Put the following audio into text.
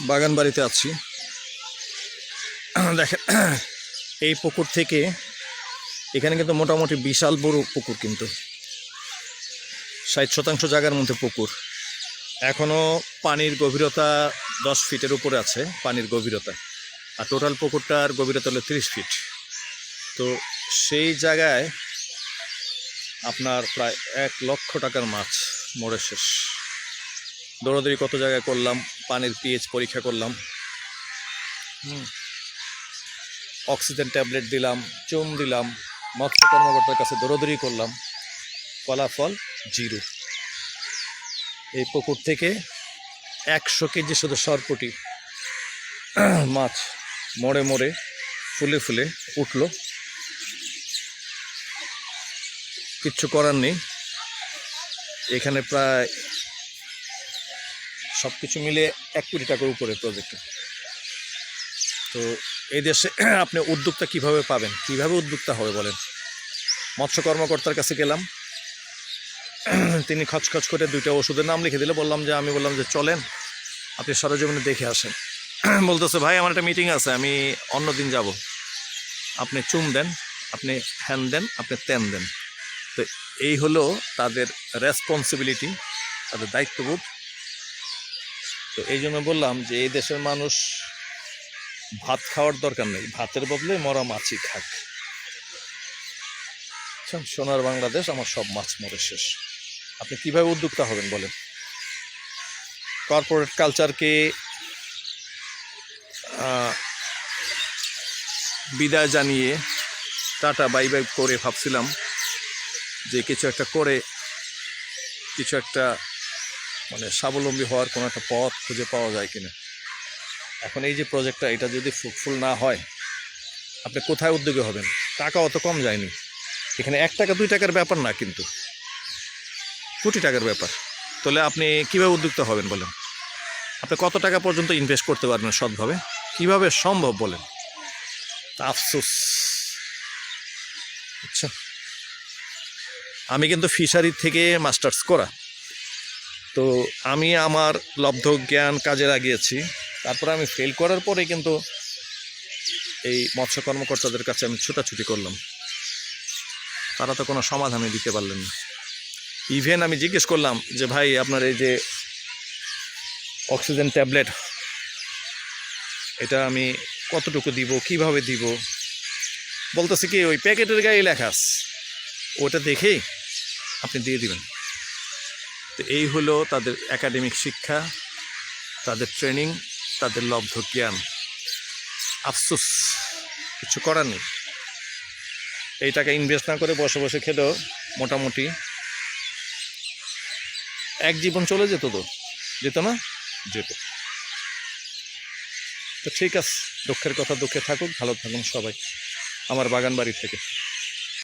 বাগান বাড়িতে আছি। দেখেন এই পুকুর থেকে এখানে কিন্তু মোটামুটি বিশাল বড় পুকুর, কিন্তু 60% জায়গার মধ্যে পুকুর। এখনও পানির গভীরতা 10 ফিটের উপরে আছে পানির গভীরতা, আর টোটাল পুকুরটার গভীরতা হলো 30 ফিট। তো সেই জায়গায় আপনার প্রায় 1 লক্ষ টাকার মাছ মরে শেষ। দৌড়াদৌড়ি কত জায়গায় করলাম, পানির পিএইচ পরীক্ষা করলাম, অক্সিজেন ট্যাবলেট দিলাম, চুন দিলাম, মৎস্য কর্মকর্তার কাছে দৌড়াদৌড়ি করলাম, ফলাফল জিরো। এই পুকুর থেকে 100 কেজি শুধু সরপুঁটি মাছ মরে মরে ফুলে ফুলে উঠলো। কিচ্ছু করার নেই। এখানে প্রায় সব কিছু মিলে 1 কোটি টাকার উপরে প্রজেক্টে। তো এই দেশে আপনি উদ্যোক্তা কিভাবে পাবেন, কিভাবে উদ্যোক্তা হবে বলেন? মৎস্য কর্মকর্তার কাছে গেলাম, তিনি খচখচ করে 2টা ওষুধের নাম লিখে দিলে। আমি বললাম যে চলেন আপনি সরেজমিনে দেখে আসেন। বলতেছে ভাই আমার একটা মিটিং আছে, আমি অন্য দিন যাব। আপনি চুম দেন, আপনি হ্যান দেন, আপনি তেন দেন। তো এই হলো তাদের রেসপন্সিবিলিটি, তাদের দায়িত্ববোধ। তো এই জন্য বললাম যে এই দেশের মানুষ ভাত খাওয়ার দরকার নেই, ভাতের বদলে মরা মাছই খাক। সোনার বাংলাদেশ, আমার সব মাছ মরে শেষ। আপনি কিভাবে উদ্যোক্তা হবেন বলেন? কর্পোরেট কালচারকে বিদায় জানিয়ে টাটা বাই বাই করে ভাবছিলাম যে কিছু একটা করে কিছু একটা মানে স্বাবলম্বী হওয়ার কোনো একটা পথ খুঁজে পাওয়া যায় কিনা। এখন এই যে প্রজেক্টটা, এটা যদি ফ্রুটফুল না হয়, আপনি কোথায় উদ্যোগী হবেন? টাকা অত কম যায়নি এখানে, 1 টাকা 2 টাকার ব্যাপার না, কিন্তু কোটি টাকার ব্যাপার। তাহলে আপনি কীভাবে উদ্যোক্তা হবেন বলেন? আপনি কত টাকা পর্যন্ত ইনভেস্ট করতে পারবেন সৎভাবে? কিভাবে সম্ভব বলেন? আফসোস। আচ্ছা, আমি কিন্তু ফিশারি থেকে মাস্টার্স করা, তো আমি আমার লব্ধ জ্ঞান কাজে লাগিয়েছি। তারপরে আমি ফেল করার পরে কিন্তু এই মৎস্য কর্মকর্তাদের কাছে আমি ছুটাছুটি করলাম, তারা তো কোনো সমাধানই দিতে পারলেন না। ইভেন আমি জিজ্ঞেস করলাম যে ভাই আপনার এই যে অক্সিজেন ট্যাবলেট, এটা আমি কতটুকু দিব, কিভাবে দিব? বলতেছে কি ওই প্যাকেটের গায়ে লেখা আছে, ওটা দেখেই আপনি দিয়ে দিবেন। তো এই হলো তাদের একাডেমিক শিক্ষা, তাদের ট্রেনিং, তাদের লব্ধ জ্ঞান। আফসোস, কিছু করার নেই। এই টাকা ইনভেস্ট না করে বসে বসে খেলেও মোটামুটি 1 জীবন চলে যেত। তো যেত না? যেত। তো ঠিক আছে, দুঃখের কথা দুঃখে থাকুক, ভালো থাকুন সবাই। আমার বাগান বাড়ি থেকে।